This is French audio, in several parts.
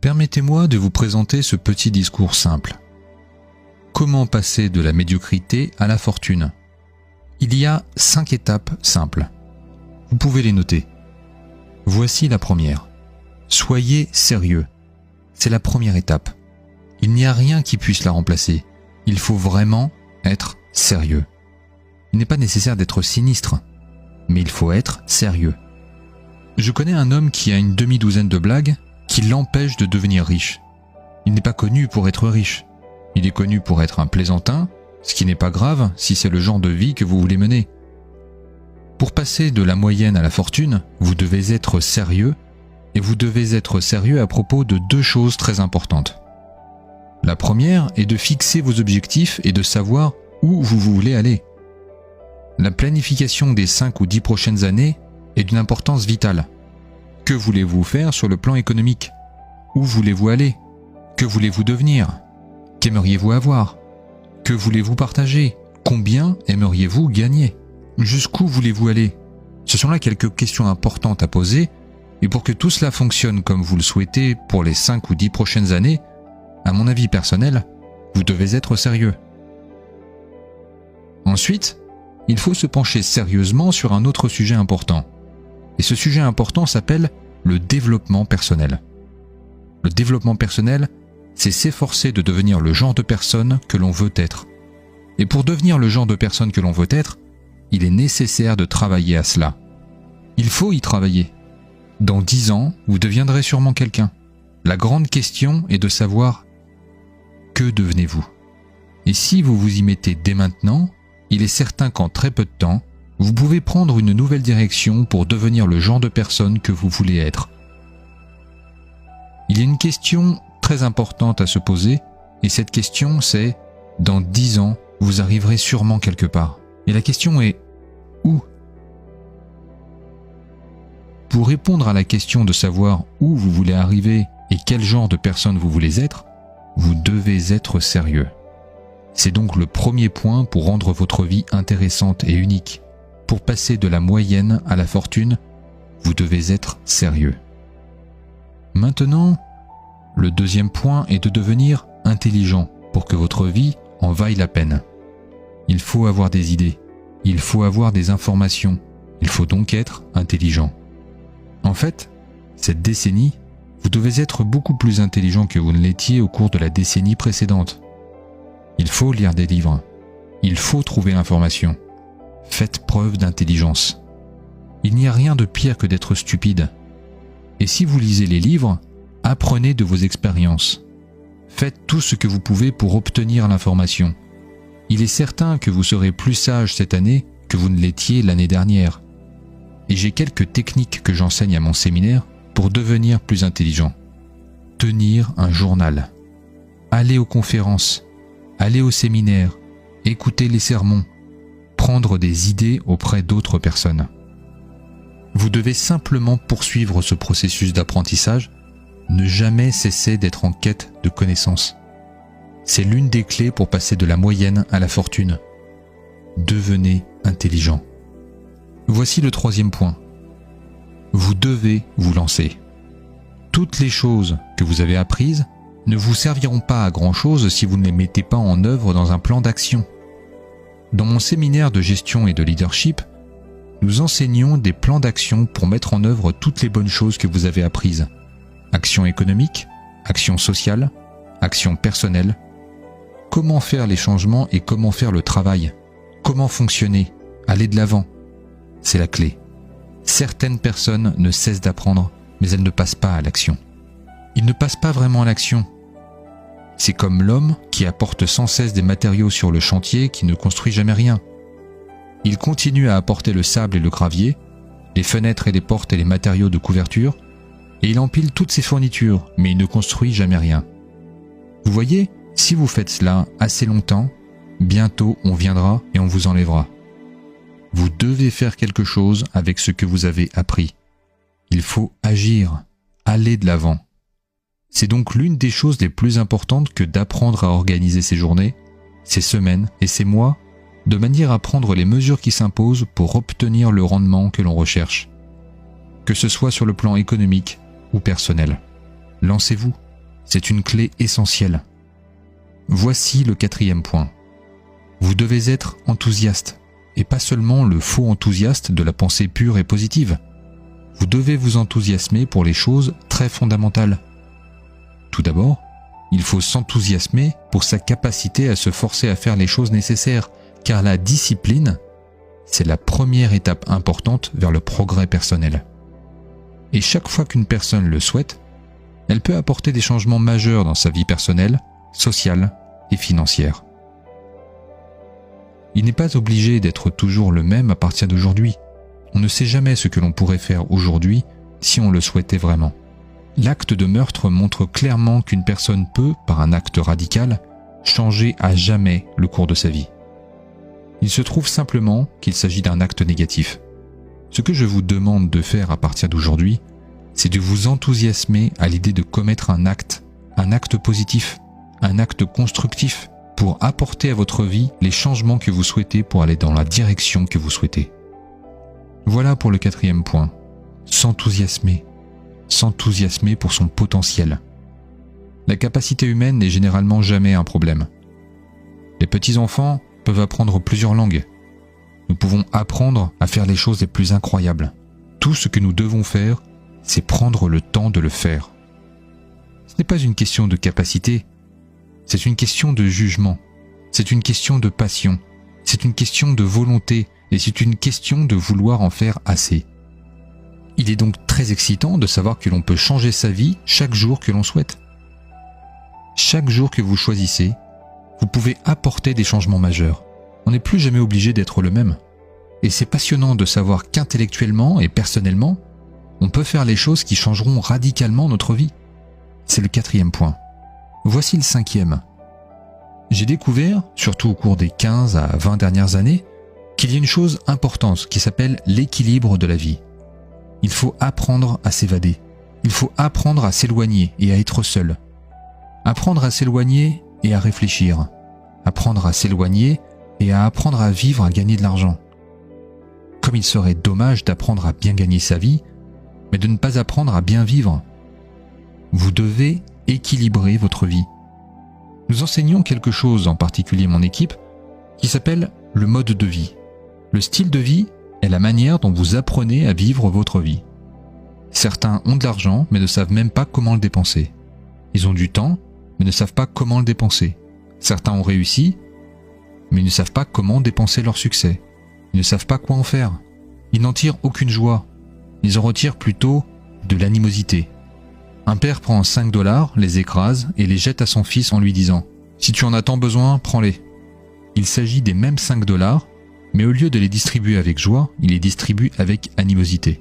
Permettez-moi de vous présenter ce petit discours simple. Comment passer de la médiocrité à la fortune? Il y a 5 étapes simples. Vous pouvez les noter. Voici la première. Soyez sérieux. C'est la première étape. Il n'y a rien qui puisse la remplacer. Il faut vraiment être sérieux. Il n'est pas nécessaire d'être sinistre, mais il faut être sérieux. Je connais un homme qui a une demi-douzaine de blagues qui l'empêchent de devenir riche. Il n'est pas connu pour être riche. Il est connu pour être un plaisantin, ce qui n'est pas grave si c'est le genre de vie que vous voulez mener. Pour passer de la moyenne à la fortune, vous devez être sérieux, et vous devez être sérieux à propos de 2 choses très importantes. La première est de fixer vos objectifs et de savoir où vous voulez aller. La planification des 5 ou 10 prochaines années est d'une importance vitale. Que voulez-vous faire sur le plan économique? Où voulez-vous aller? Que voulez-vous devenir? Qu'aimeriez-vous avoir? Que voulez-vous partager? Combien aimeriez-vous gagner? Jusqu'où voulez-vous aller? Ce sont là quelques questions importantes à poser, et pour que tout cela fonctionne comme vous le souhaitez pour les 5 ou 10 prochaines années, à mon avis personnel, vous devez être sérieux. Ensuite, il faut se pencher sérieusement sur un autre sujet important. Et ce sujet important s'appelle le développement personnel. Le développement personnel, c'est s'efforcer de devenir le genre de personne que l'on veut être. Et pour devenir le genre de personne que l'on veut être, il est nécessaire de travailler à cela. Il faut y travailler. Dans 10 ans, vous deviendrez sûrement quelqu'un. La grande question est de savoir que devenez-vous. Et si vous vous y mettez dès maintenant, il est certain qu'en très peu de temps, vous pouvez prendre une nouvelle direction pour devenir le genre de personne que vous voulez être. Il y a une question très importante à se poser, et cette question c'est, dans 10 ans, vous arriverez sûrement quelque part. Et la question est, où? Pour répondre à la question de savoir où vous voulez arriver et quel genre de personne vous voulez être, vous devez être sérieux. C'est donc le premier point pour rendre votre vie intéressante et unique. Pour passer de la moyenne à la fortune, vous devez être sérieux. Maintenant, le deuxième point est de devenir intelligent pour que votre vie en vaille la peine. Il faut avoir des idées, il faut avoir des informations, il faut donc être intelligent. En fait, cette décennie, vous devez être beaucoup plus intelligent que vous ne l'étiez au cours de la décennie précédente. Il faut lire des livres, il faut trouver l'information. Faites preuve d'intelligence. Il n'y a rien de pire que d'être stupide. Et si vous lisez les livres, apprenez de vos expériences. Faites tout ce que vous pouvez pour obtenir l'information. Il est certain que vous serez plus sage cette année que vous ne l'étiez l'année dernière. Et j'ai quelques techniques que j'enseigne à mon séminaire pour devenir plus intelligent. Tenir un journal. Aller aux conférences. Aller au séminaire. Écouter les sermons. Prendre des idées auprès d'autres personnes. Vous devez simplement poursuivre ce processus d'apprentissage, ne jamais cesser d'être en quête de connaissances. C'est l'une des clés pour passer de la moyenne à la fortune. Devenez intelligent. Voici le troisième point. Vous devez vous lancer. Toutes les choses que vous avez apprises ne vous serviront pas à grand-chose si vous ne les mettez pas en œuvre dans un plan d'action. Dans mon séminaire de gestion et de leadership, nous enseignons des plans d'action pour mettre en œuvre toutes les bonnes choses que vous avez apprises. Action économique, action sociale, action personnelle. Comment faire les changements et comment faire le travail. Comment fonctionner, aller de l'avant. C'est la clé. Certaines personnes ne cessent d'apprendre, mais elles ne passent pas à l'action. Ils ne passent pas vraiment à l'action. C'est comme l'homme qui apporte sans cesse des matériaux sur le chantier qui ne construit jamais rien. Il continue à apporter le sable et le gravier, les fenêtres et les portes et les matériaux de couverture, et il empile toutes ses fournitures, mais il ne construit jamais rien. Vous voyez, si vous faites cela assez longtemps, bientôt on viendra et on vous enlèvera. Vous devez faire quelque chose avec ce que vous avez appris. Il faut agir, aller de l'avant. C'est donc l'une des choses les plus importantes que d'apprendre à organiser ses journées, ses semaines et ses mois, de manière à prendre les mesures qui s'imposent pour obtenir le rendement que l'on recherche. Que ce soit sur le plan économique ou personnel. Lancez-vous, C'est une clé essentielle. Voici le 4e point. Vous devez être enthousiaste, et pas seulement le faux enthousiaste de la pensée pure et positive. Vous devez vous enthousiasmer pour les choses très fondamentales. Tout d'abord, il faut s'enthousiasmer pour sa capacité à se forcer à faire les choses nécessaires, car la discipline, c'est la première étape importante vers le progrès personnel. Et chaque fois qu'une personne le souhaite, elle peut apporter des changements majeurs dans sa vie personnelle, sociale et financière. Il n'est pas obligé d'être toujours le même à partir d'aujourd'hui. On ne sait jamais ce que l'on pourrait faire aujourd'hui si on le souhaitait vraiment. L'acte de meurtre montre clairement qu'une personne peut, par un acte radical, changer à jamais le cours de sa vie. Il se trouve simplement qu'il s'agit d'un acte négatif. Ce que je vous demande de faire à partir d'aujourd'hui, c'est de vous enthousiasmer à l'idée de commettre un acte positif, un acte constructif, pour apporter à votre vie les changements que vous souhaitez pour aller dans la direction que vous souhaitez. Voilà pour le 4e point. S'enthousiasmer. S'enthousiasmer pour son potentiel. La capacité humaine n'est généralement jamais un problème. Les petits-enfants peuvent apprendre plusieurs langues. Nous pouvons apprendre à faire les choses les plus incroyables. Tout ce que nous devons faire, c'est prendre le temps de le faire. Ce n'est pas une question de capacité, c'est une question de jugement, c'est une question de passion, c'est une question de volonté et c'est une question de vouloir en faire assez. Il est donc très excitant de savoir que l'on peut changer sa vie chaque jour que l'on souhaite. Chaque jour que vous choisissez, vous pouvez apporter des changements majeurs. On n'est plus jamais obligé d'être le même. Et c'est passionnant de savoir qu'intellectuellement et personnellement, on peut faire les choses qui changeront radicalement notre vie. C'est le 4e point. Voici le 5e. J'ai découvert, surtout au cours des 15 à 20 dernières années, qu'il y a une chose importante qui s'appelle l'équilibre de la vie. Il faut apprendre à s'évader. Il faut apprendre à s'éloigner et à être seul. Apprendre à s'éloigner et à réfléchir. Apprendre à s'éloigner et à apprendre à vivre, à gagner de l'argent. Comme il serait dommage d'apprendre à bien gagner sa vie, mais de ne pas apprendre à bien vivre. Vous devez équilibrer votre vie. Nous enseignons quelque chose, en particulier mon équipe, qui s'appelle le mode de vie. Le style de vie est la manière dont vous apprenez à vivre votre vie. Certains ont de l'argent, mais ne savent même pas comment le dépenser. Ils ont du temps, mais ne savent pas comment le dépenser. Certains ont réussi, mais ils ne savent pas comment dépenser leur succès. Ils ne savent pas quoi en faire. Ils n'en tirent aucune joie. Ils en retirent plutôt de l'animosité. Un père prend 5 $, les écrase et les jette à son fils en lui disant « Si tu en as tant besoin, prends-les ». Il s'agit des mêmes 5 $, mais au lieu de les distribuer avec joie, il les distribue avec animosité.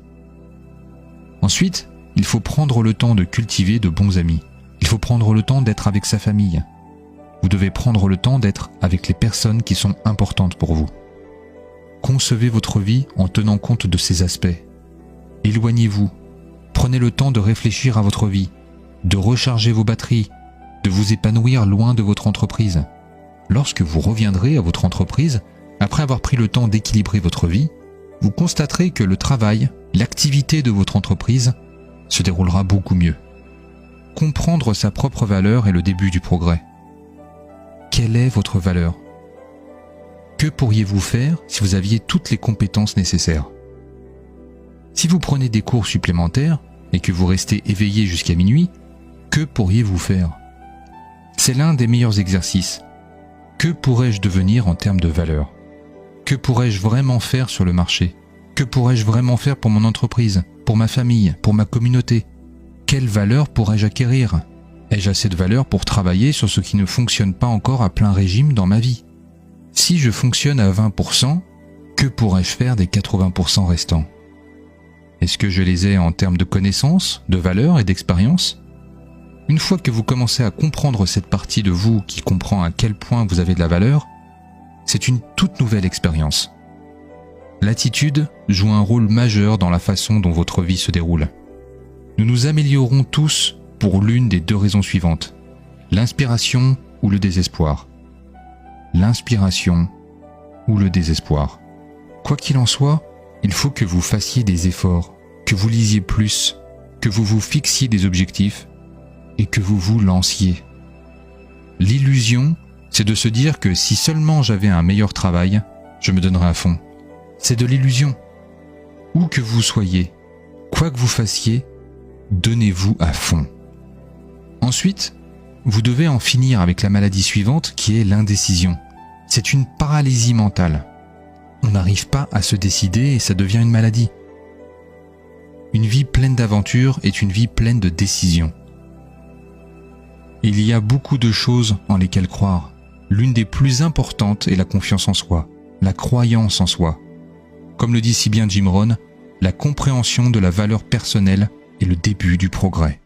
Ensuite, il faut prendre le temps de cultiver de bons amis. Il faut prendre le temps d'être avec sa famille. Vous devez prendre le temps d'être avec les personnes qui sont importantes pour vous. Concevez votre vie en tenant compte de ces aspects. Éloignez-vous. Prenez le temps de réfléchir à votre vie, de recharger vos batteries, de vous épanouir loin de votre entreprise. Lorsque vous reviendrez à votre entreprise, après avoir pris le temps d'équilibrer votre vie, vous constaterez que le travail, l'activité de votre entreprise se déroulera beaucoup mieux. Comprendre sa propre valeur est le début du progrès. Quelle est votre valeur ? Que pourriez-vous faire si vous aviez toutes les compétences nécessaires ? Si vous prenez des cours supplémentaires et que vous restez éveillé jusqu'à minuit, que pourriez-vous faire ? C'est l'un des meilleurs exercices. Que pourrais-je devenir en termes de valeur ? Que pourrais-je vraiment faire sur le marché ? Que pourrais-je vraiment faire pour mon entreprise, pour ma famille, pour ma communauté ? Quelle valeur pourrais-je acquérir ? Ai-je assez de valeur pour travailler sur ce qui ne fonctionne pas encore à plein régime dans ma vie ? Si je fonctionne à 20%, que pourrais-je faire des 80% restants ? Est-ce que je les ai en termes de connaissances, de valeur et d'expérience ? Une fois que vous commencez à comprendre cette partie de vous qui comprend à quel point vous avez de la valeur, c'est une toute nouvelle expérience. L'attitude joue un rôle majeur dans la façon dont votre vie se déroule. Nous nous améliorons tous pour l'une des 2 raisons suivantes, l'inspiration ou le désespoir. L'inspiration ou le désespoir. Quoi qu'il en soit, il faut que vous fassiez des efforts, que vous lisiez plus, que vous vous fixiez des objectifs et que vous vous lanciez. L'illusion, c'est de se dire que si seulement j'avais un meilleur travail, je me donnerais à fond. C'est de l'illusion. Où que vous soyez, quoi que vous fassiez, donnez-vous à fond. Ensuite, vous devez en finir avec la maladie suivante qui est l'indécision. C'est une paralysie mentale. On n'arrive pas à se décider et ça devient une maladie. Une vie pleine d'aventures est une vie pleine de décisions. Il y a beaucoup de choses en lesquelles croire. L'une des plus importantes est la confiance en soi, la croyance en soi. Comme le dit si bien Jim Rohn, la compréhension de la valeur personnelle est le début du progrès.